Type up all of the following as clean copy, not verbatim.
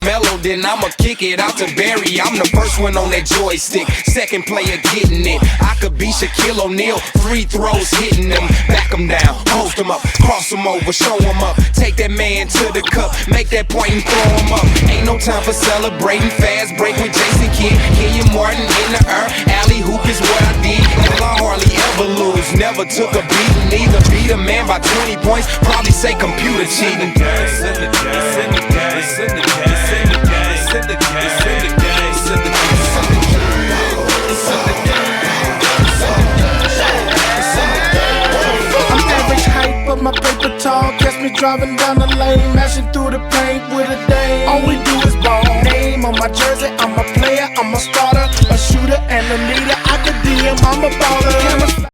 Mellow, then I'ma kick it out to Barry. I'm the first one on that joystick, second player getting it. I could be Shaquille O'Neal, free throws hitting them. Back them down, post them up, cross them over, show them up. Take that man to the cup, make that point and throw him up. Ain't no time for celebrating, fast break with Jason Kidd. Kenyon Martin in the air, alley hoop is what I did. And I hardly ever lose, never took a beating. Either beat a man by 20 points, probably say computer cheating. But my paper tall, catch me driving down the lane, mashing through the paint with a dame. All we do is ball. Name on my jersey, I'm a player, I'm a starter, a shooter and a leader. I could DM, I'm a baller.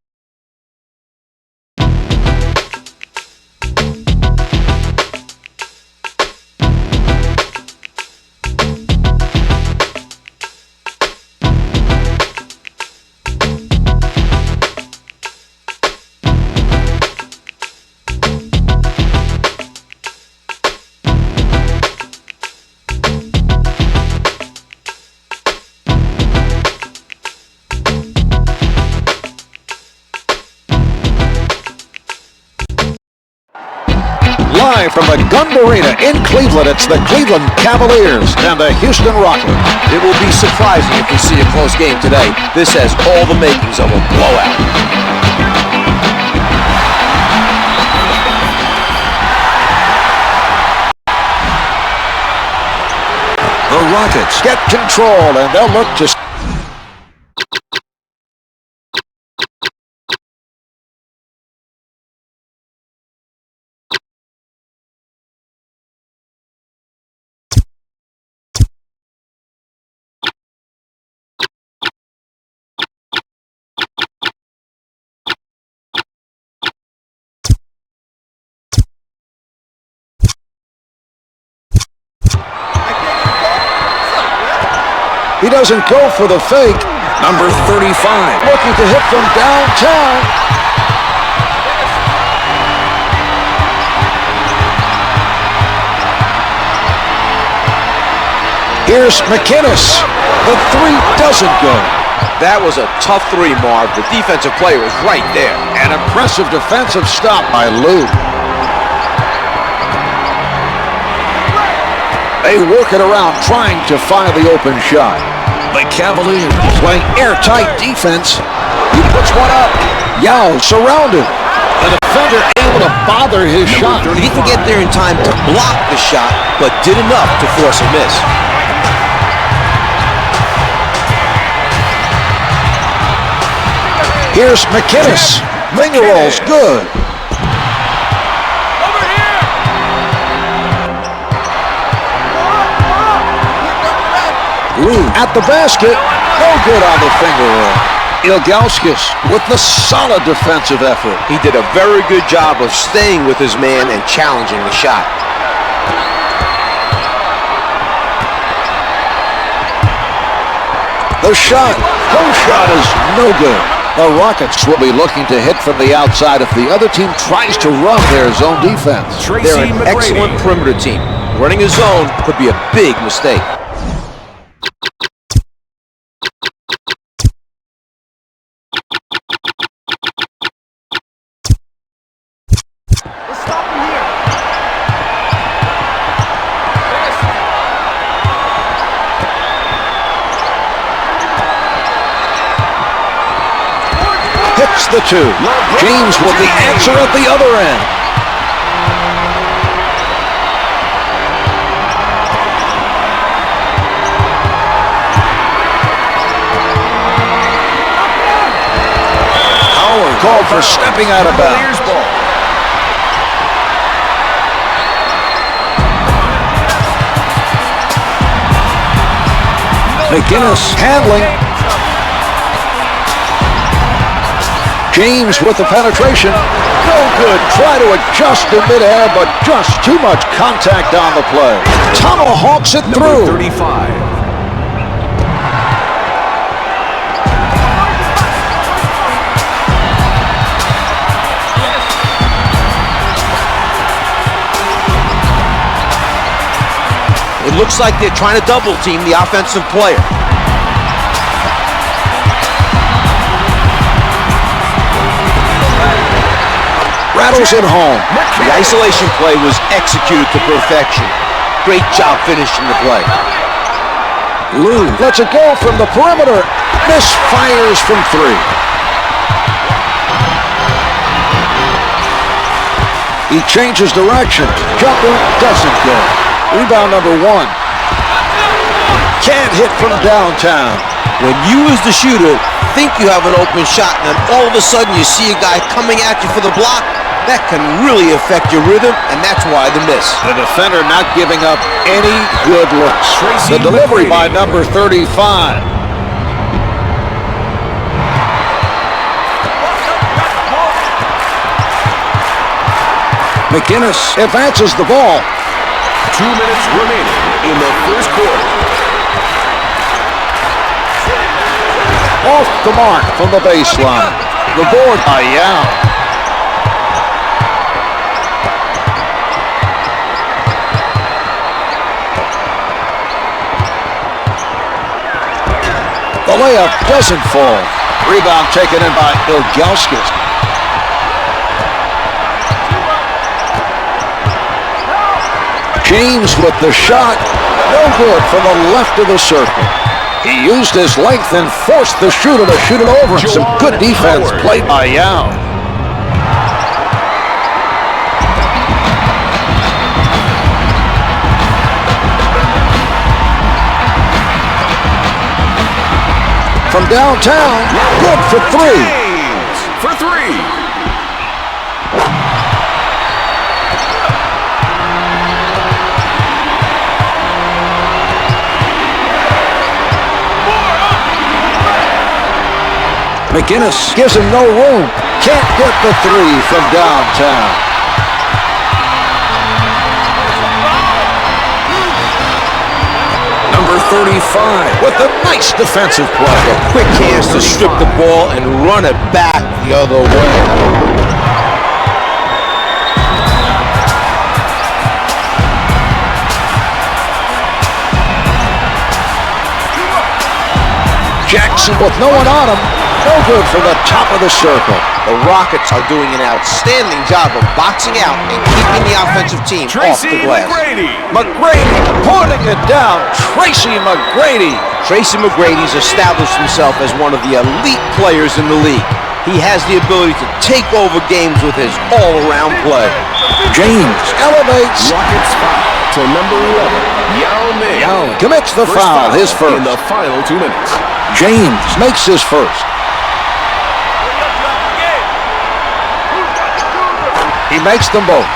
Live from the Gund Arena in Cleveland, it's the Cleveland Cavaliers and the Houston Rockets. It will be surprising if we see a close game today. This has all the makings of a blowout. The Rockets get control and they'll look to... He doesn't go for the fake. Number 35. Looking to hit from downtown. Here's McInnes. The three doesn't go. That was a tough three, Marv. The defensive player was right there. An impressive defensive stop by Lou. They work it around, trying to find the open shot. The Cavaliers playing airtight defense. He puts one up. Yao surrounded. The defender able to bother his shot. He didn't get there in time to block the shot, but did enough to force a miss. Here's McInnes. Finger rolls good. Lou at the basket. No good on the finger roll. Ilgauskas with the solid defensive effort. He did a very good job of staying with his man and challenging the shot. The shot. Post shot is no good. The Rockets will be looking to hit from the outside if the other team tries to run their zone defense. They're an excellent perimeter team. Running a zone could be a big mistake. Hits the two. James with the answer at the other end. Howard called for stepping out of bounds. McInnes handling. James with the penetration. No good. Try to adjust in midair, but just too much contact on the play. Tomahawks it through. 35. It looks like they're trying to double team the offensive player. Rattles it home. The isolation play was executed to perfection. Great job finishing the play. Lou lets it go from the perimeter. Misfires from three. He changes direction. Jumper doesn't go. Rebound number one. Can't hit from downtown. When you as the shooter think you have an open shot and then all of a sudden you see a guy coming at you for the block, that can really affect your rhythm, and that's why the miss. The defender not giving up any good looks. The delivery by number 35. McInnes advances the ball. 2 minutes remaining in the first quarter. Off the mark from the baseline. The board by Yao. The layup doesn't fall. Rebound taken in by Ilgauskas. James with the shot. No good from the left of the circle. He used his length and forced the shooter to shoot it over. Some good defense played by Yao. From downtown, good for three. For three. McInnes gives him no room. Can't get the three from downtown. Number 35 with a nice defensive play. Quick hands to strip the ball and run it back the other way. Jackson with no one on him. No good from the top of the circle. The Rockets are doing an outstanding job of boxing out and keeping the offensive team off the glass. McGrady putting it down. Tracy McGrady. Tracy McGrady's established himself as one of the elite players in the league. He has the ability to take over games with his all-around play. James elevates. Rockets foul to number 11, Yao Ming. Yao commits the foul, his first. In the final 2 minutes. James makes his first. He makes them both.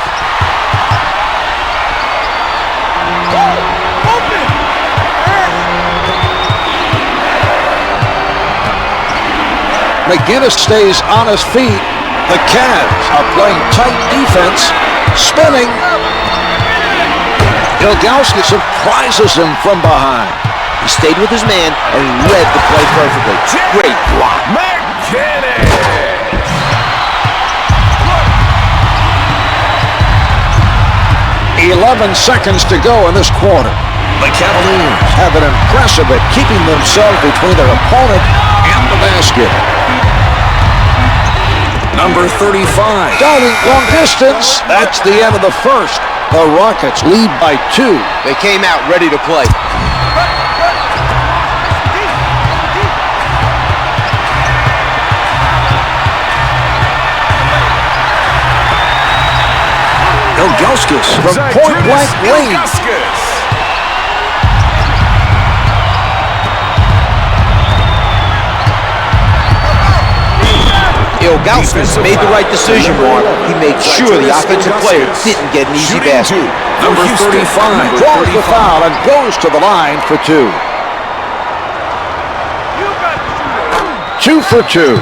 McInnes stays on his feet. The Cavs are playing tight defense. Spinning. Ilgauskas surprises him from behind. He stayed with his man and read the play perfectly. Great block. McInnes. 11 seconds to go in this quarter. The Cavaliers have been impressive at keeping themselves between their opponent and the basket. Number 35. Diving long distance. That's the end of the first. The Rockets lead by 2. They came out ready to play. Ilgauskas from point-blank range. Ilgauskas made the right decision, Mark. He made sure the offensive player didn't get an easy basket. Number 35 draws the foul and goes to the line for 2. 2 for 2.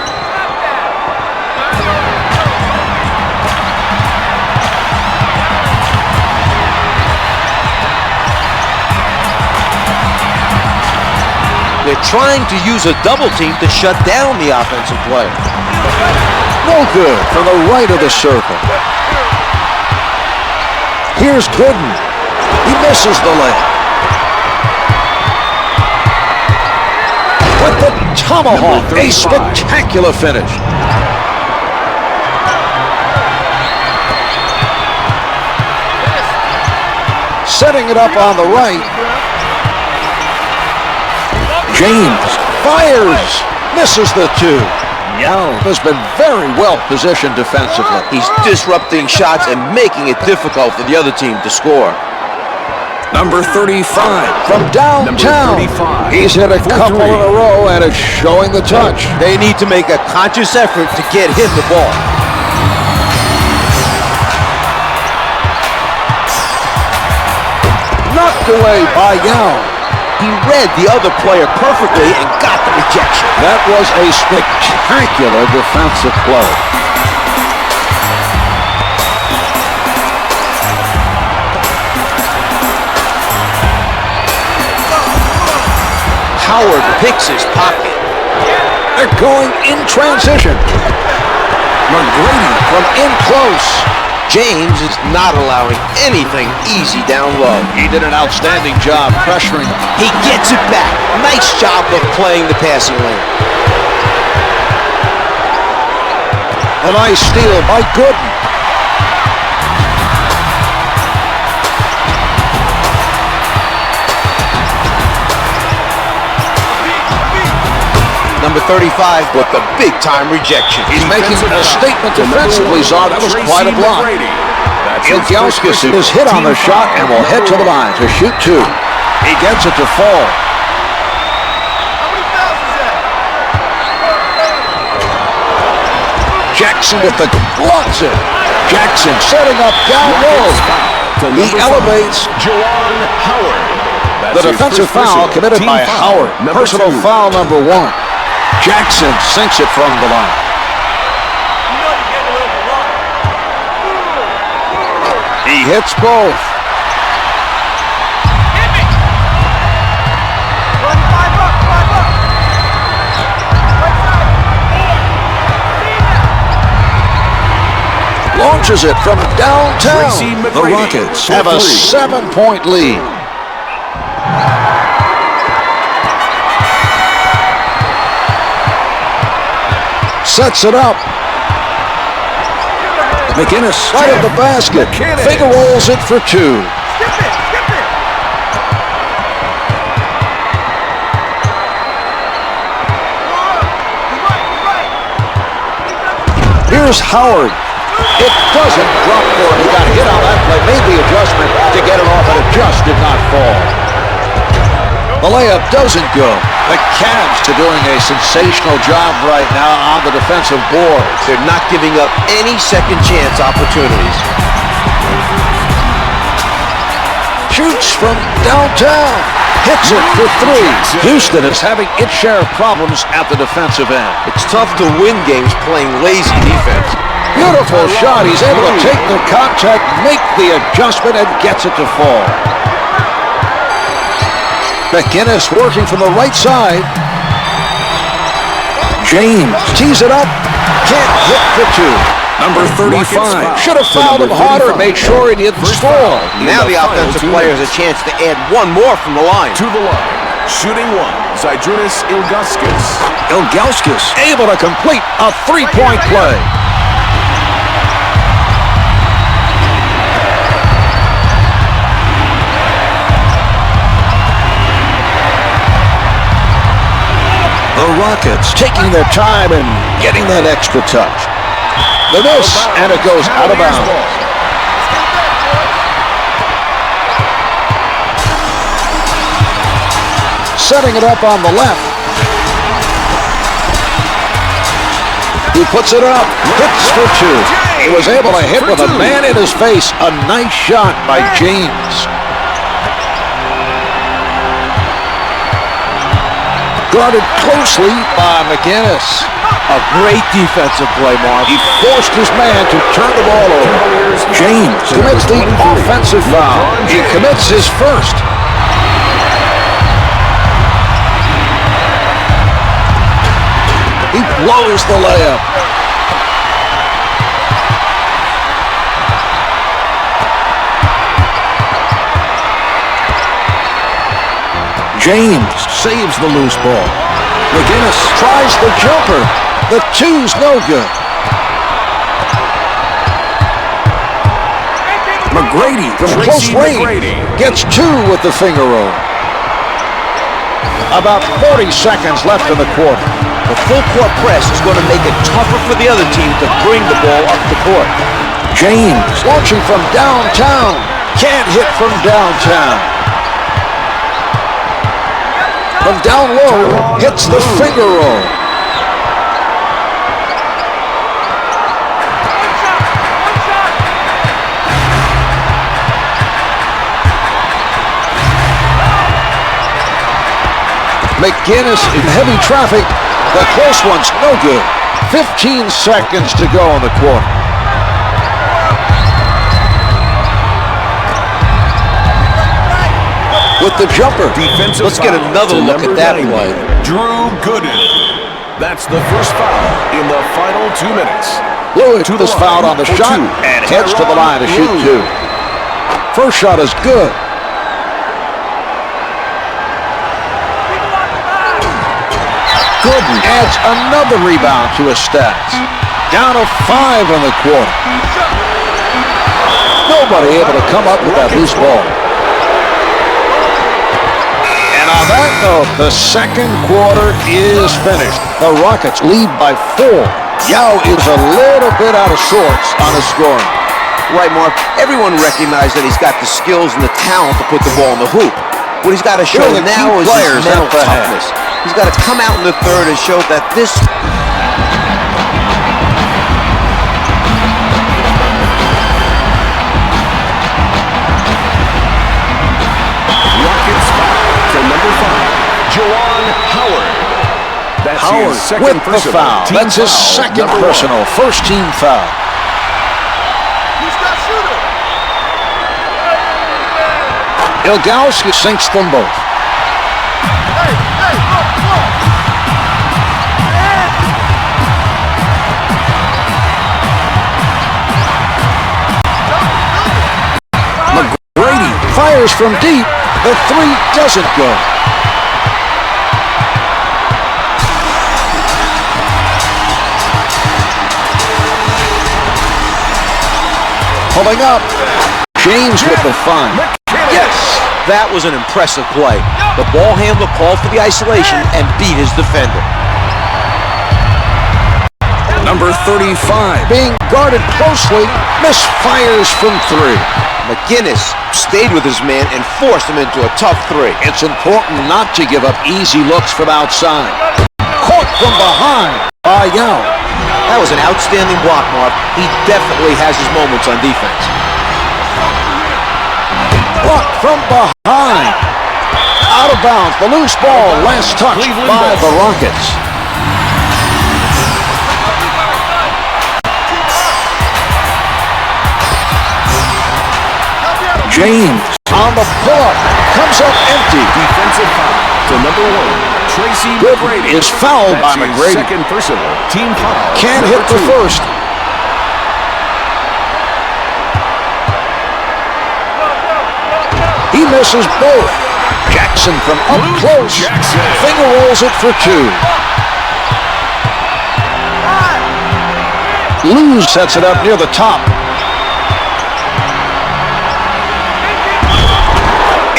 They're trying to use a double team to shut down the offensive player. No good from the right of the circle. Here's Gooden. He misses the layup. tomahawk, a spectacular finish. Setting it up on the right. James fires, misses the two. Yao has been very well positioned defensively. He's disrupting shots and making it difficult for the other team to score. Number 35 from downtown. He's hit a couple in a row and it's showing the touch. They need to make a conscious effort to get him the ball. Knocked away by Yao. He read the other player perfectly and got the rejection. That was a spectacular defensive play. Howard picks his pocket. They're going in transition. McGrady from in close. James is not allowing anything easy down low. He did an outstanding job pressuring. He gets it back. Nice job of playing the passing lane. A nice steal by Gooden. Number 35 with the big-time rejection. He's making a statement defensively, Czar. That was quite a block. Ilgauskas is hit on the shot and will head to the line to shoot two. He gets it to fall. Jackson with the blocks it. Jackson setting up down low. He elevates. The defensive foul committed by Howard. Personal foul number 1. Jackson sinks it from the line. He hits both. Launches it from downtown. The Rockets have a 7-point lead. Sets it up. McInnes right of the basket. Finger rolls it for two. Here's Howard. It doesn't drop for him. He got hit on that play. Made the adjustment to get it off, and it just did not fall. The layup doesn't go. The Cavs are doing a sensational job right now on the defensive boards. They're not giving up any second chance opportunities. Shoots from downtown. Hits it for three. Houston is having its share of problems at the defensive end. It's tough to win games playing lazy defense. Beautiful shot. He's able to take the contact, make the adjustment, and gets it to fall. McInnes working from the right side. James tees it up. Can't hit for two. Number 35. Should have fouled him harder. Made sure he didn't score. Now the offensive player has a chance to add one more from the line. To the line. Shooting one. Zydrunas Ilgauskas. Ilgauskas able to complete a three-point play. The Rockets taking their time and getting that extra touch. The miss, and it goes out of bounds. Setting it up on the left. He puts it up, hits for two. He was able to hit with a man in his face. A nice shot by James. Guarded closely by McInnes. A great defensive play, Mark. He forced his man to turn the ball over. James commits the offensive foul. He commits his first. He blows the layup. James saves the loose ball. McGinnis tries the jumper. The two's no good. McGrady from close range gets two with the finger roll. About 40 seconds left in the quarter. The full court press is going to make it tougher for the other team to bring the ball up the court. James launching from downtown. Can't hit from downtown. From down low, hits the finger roll. McGinnis in heavy traffic. The close one's no good. 15 seconds to go in the quarter. With the jumper. Defensive Let's get another look at that play. Drew Gooden. That's the first foul in the final 2 minutes. Lewis was fouled on the shot and heads to the line to shoot two. First shot is good. Gooden adds another rebound to his stats. Down to 5 in the quarter. Nobody able to come up with that loose ball. And on that note, the second quarter is finished. The Rockets lead by 4. Yao is a little bit out of sorts on his scoring. Right, Mark. Everyone recognizes that he's got the skills and the talent to put the ball in the hoop. What he's got to show now is his mental toughness. He's got to come out in the third and show that this... Rockets to number 5, Juwan Howard. That's Howard his second with the personal. foul. Team That's his foul, second number 1. personal. First team foul. Ilgauskas sinks them both. McGrady fires from deep. The three doesn't go. Pulling up. James with the find. Yes, that was an impressive play. The ball handler called for the isolation and beat his defender. Number 35, being guarded closely, misfires from 3. McGinnis stayed with his man and forced him into a tough 3. It's important not to give up easy looks from outside. Caught from behind by Yao. That was an outstanding block, Mark. He definitely has his moments on defense. Blocked from behind. Out of bounds. The loose ball last touched by the Rockets. James on the pull-up. Comes up empty. Defensive foul to number 1, Tracy McGrady. Is fouled by That's his McGrady. second personal. Team foul. Can't number hit the 2. first. He misses both. Jackson from up Luke close. Jackson. Finger rolls it for 2. Luz sets it up near the top.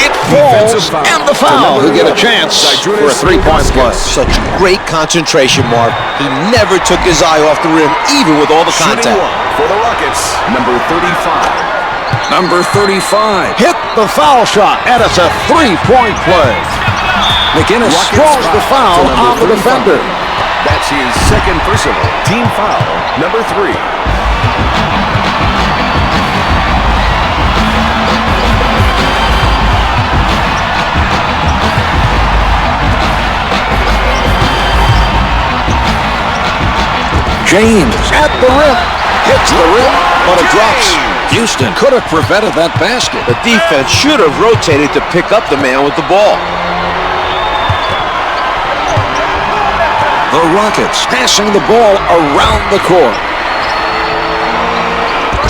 It falls, foul and the foul. Who get a chance for a 3-point play. Such great concentration, Mark. He never took his eye off the rim, even with all the Shooting contact. 1 for the Rockets, number 35. Number 35 hit the foul shot, and it's a 3-point play. McGinnis Rockets draws the foul to on the number 35. defender. That's his second personal. Team foul, number 3. James at the rim. Hits the rim, but it drops. Houston could have prevented that basket. The defense should have rotated to pick up the man with the ball. The Rockets passing the ball around the court.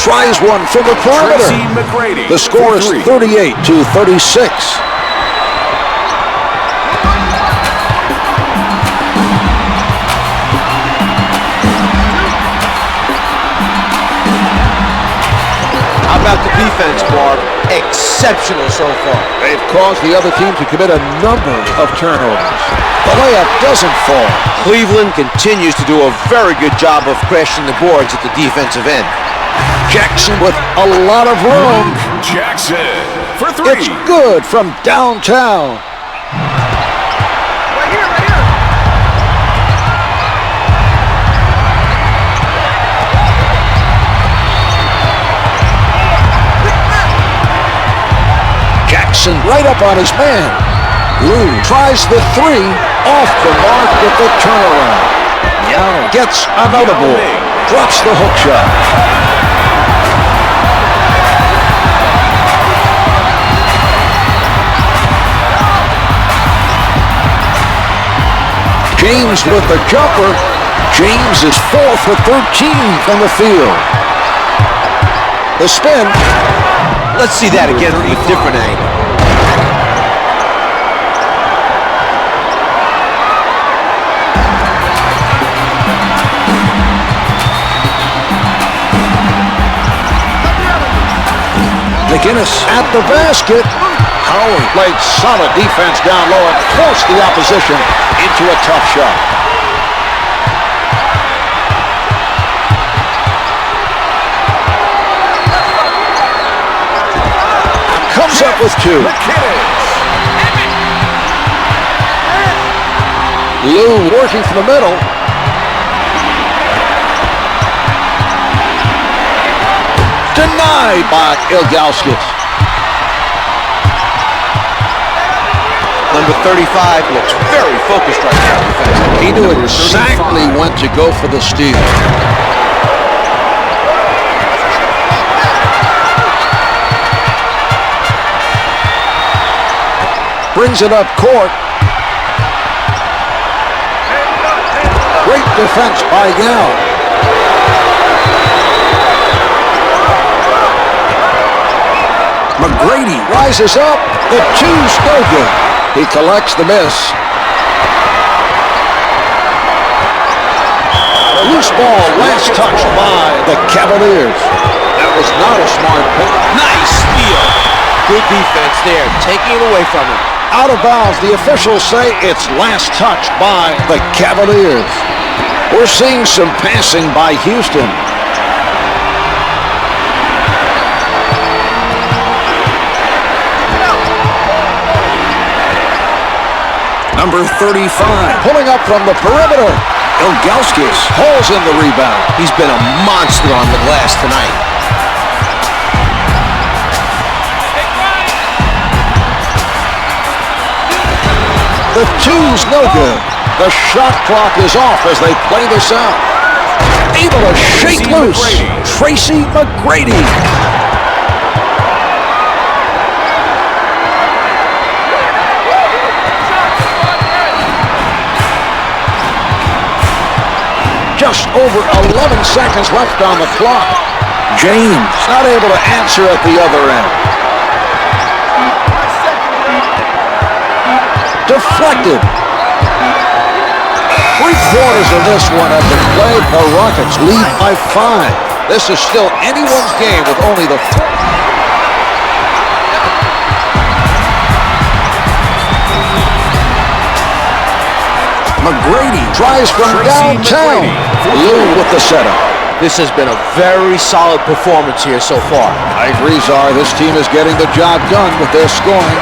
Tries one from the perimeter. Tracy McGrady. The score is for 3. 38-36. about the defense, Mark? Exceptional so far. They've caused the other team to commit a number of turnovers. The layup doesn't fall. Cleveland continues to do a very good job of crashing the boards at the defensive end. Jackson with a lot of room. Jackson for three. It's good from downtown. Right here. Jackson right up on his man. Lou tries the three, off the mark with the turnaround. Yao gets another ball, drops the hook shot. James with the jumper. James is 4 for 13 from the field. The spin. Let's see that again from a different angle. McGinnis at the basket. Howard played solid defense down low and forced the opposition into a tough shot. Comes up with two. Lou working from the middle. Denied by Ilgauskas. Number 35 looks very focused right now defensively. He knew exactly when to go for the steal. Brings it up court. Great defense by Yao. McGrady rises up. The two's no good. He collects the miss. Loose ball, last touch by the Cavaliers. That was not a smart pick. Nice steal. Good defense there, taking it away from him. Out of bounds, the officials say it's last touch by the Cavaliers. We're seeing some passing by Houston. Number 35, pulling up from the perimeter. Ilgauskas hauls in the rebound. He's been a monster on the glass tonight. The two's no good. The shot clock is off as they play this out. Able to shake loose. Tracy McGrady. Just over 11 seconds left on the clock. James not able to answer at the other end. Deflected. 3/4 of this one have been played. The Rockets lead by 5. This is still anyone's game with only the McGrady tries from downtown. Lou with the setup. This has been a very solid performance here so far. I agree, Czar. This team is getting the job done with their scoring.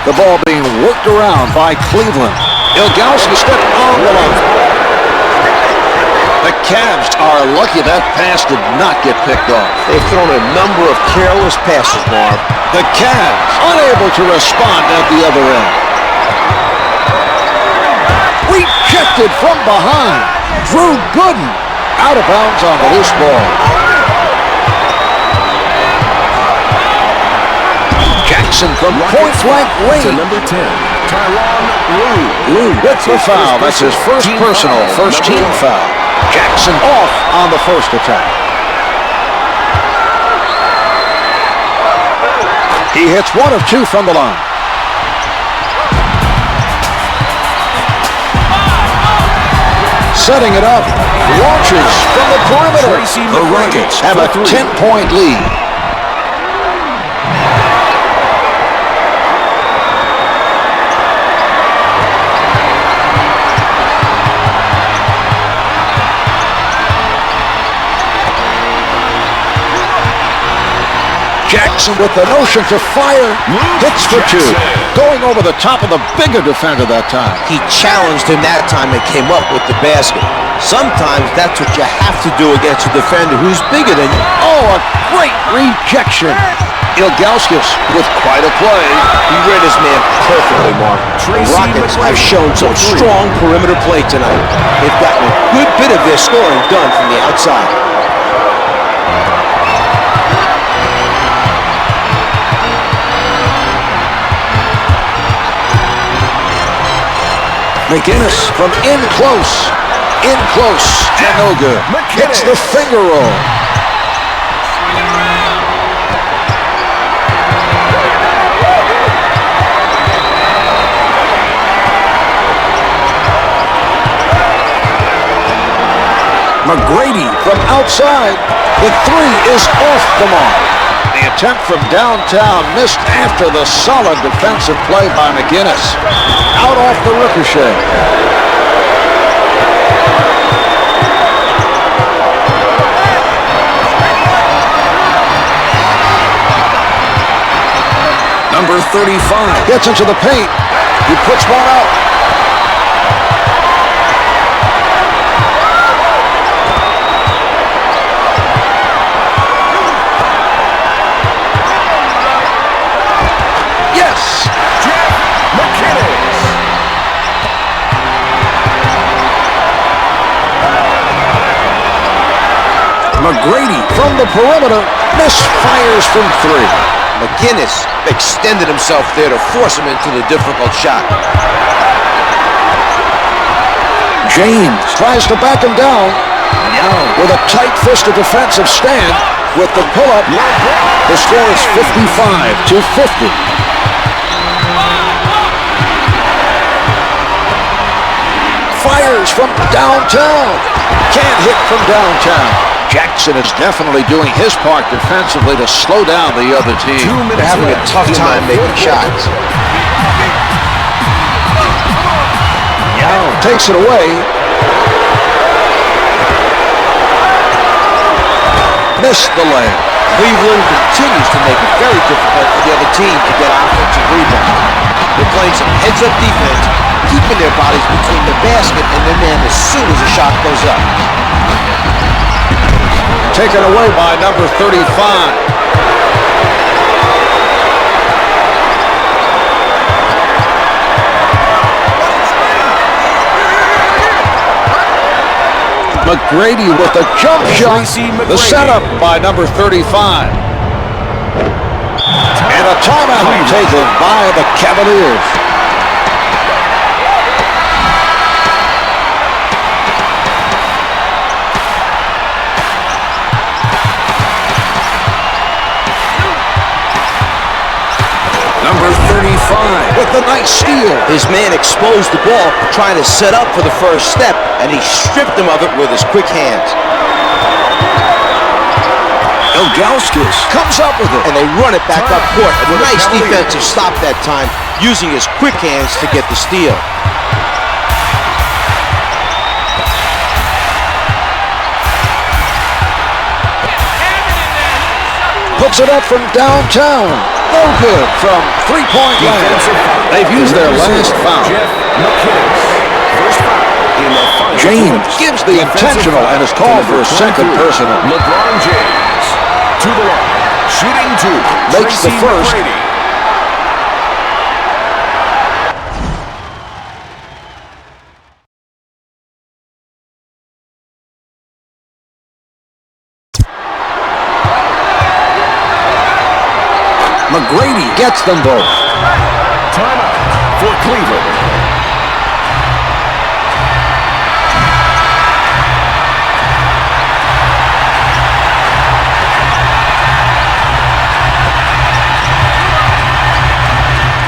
The ball being worked around by Cleveland. Ilgauskas stepped on the line. The Cavs are lucky that pass did not get picked off. They've thrown a number of careless passes, Marv. The Cavs unable to respond at the other end. Rejected from behind. Drew Gooden out of bounds on the loose ball. Jackson from point-blank range. To number 10, Tyronn Lue. Lue with the foul. That's his first personal, first team foul. Jackson off on the first attack. He hits 1 of 2 from the line. setting it up. Launches from the perimeter. The Rockets have a 10-point lead. Jackson with the notion to fire, hits for two. Going over the top of the bigger defender that time. He challenged him that time and came up with the basket. Sometimes that's what you have to do against a defender who's bigger than you. Oh, a great rejection. Ilgauskas with quite a play. He read his man perfectly, Mark. The Rockets have shown some strong perimeter play tonight. They've gotten a good bit of their scoring done from the outside. McInnes from in close, and no good. Hits the finger roll. McGrady from outside. The three is off the mark. The attempt from downtown missed after the solid defensive play by McInnes. Out off the ricochet. Number 35 gets into the paint. He puts one up. McGrady from the perimeter, misfires from three. McInnes extended himself there to force him into the difficult shot. James tries to back him down. With a tight-fisted defensive stand with the pull-up. The score is 55-50. Fires from downtown. Can't hit from downtown. Jackson is definitely doing his part defensively to slow down the other team. They're having a tough time making shots. Yao takes it away. Missed the layup. Cleveland continues to make it very difficult for the other team to get offensive rebounds. They're playing some heads-up defense, keeping their bodies between the basket and their man as soon as the shot goes up. Taken away by number 35. McGrady with a jump shot. The setup by number 35. And a timeout taken by the Cavaliers. Number 35 with the nice steal. His man exposed the ball, trying to set up for the first step, and he stripped him of it with his quick hands. Ilgauskas comes up with it. And they run it back up court. A nice defensive stop that time, using his quick hands to get the steal. Puts it up from downtown. No good from three-point line. They've used their last foul. James gives the intentional and is called for a second personal. LeBron James to the line, shooting two. Makes the first. McGrady gets them both. Timeout for Cleveland.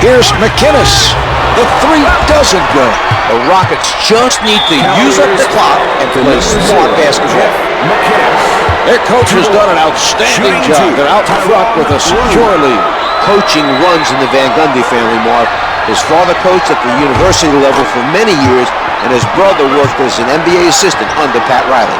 Here's McInnes. The three doesn't go. The Rockets just need to use up the clock and play smart basketball. Their coach has done an outstanding job. They're out front with a secure lead. Coaching runs in the Van Gundy family, Mark. His father coached at the university level for many years, and his brother worked as an NBA assistant under Pat Riley.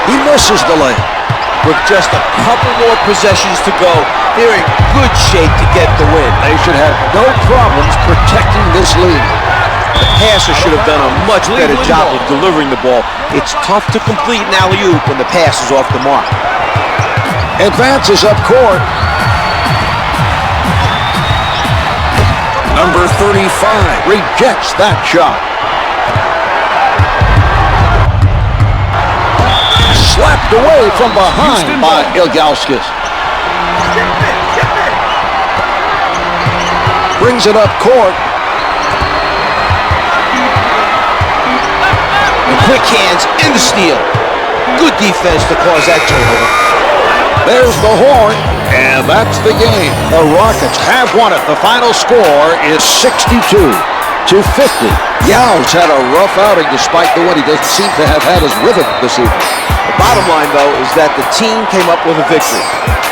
He misses the layup. With just a couple more possessions to go, they're in good shape to get the win. They should have no problems protecting this lead. The passer should have done a much better job of delivering the ball. It's tough to complete an alley-oop when the pass is off the mark. Advances up court. Number 35 rejects that shot. Slapped away from behind by Ilgauskas. Brings it up court. Quick hands in the steal. Good defense to cause that turnover. There's the horn, and that's the game. The Rockets have won it. The final score is 62-50. Yow's had a rough outing despite the win. He doesn't seem to have had his rhythm this evening. The bottom line, though, is that the team came up with a victory.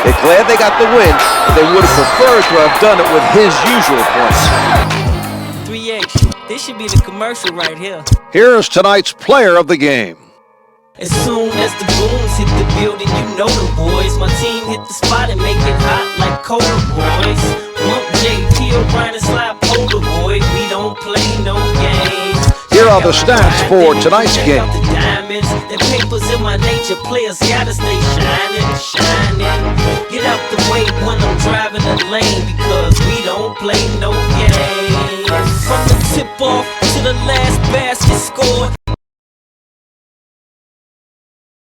They're glad they got the win, but they would have preferred to have done it with his usual points. 3H, this should be the commercial right here. Here's tonight's player of the game. As soon as the booms hit the building, you know the boys. My team hit the spot and make it hot like Cola Boys. Mump JT O'Brien and slap Polaroid. We don't play no games. Here are the stats for tonight's game. The papers in my nature, players gotta stay shining. Get out the way when I'm driving the lane, because we don't play no games. From the tip off to the last basket scored,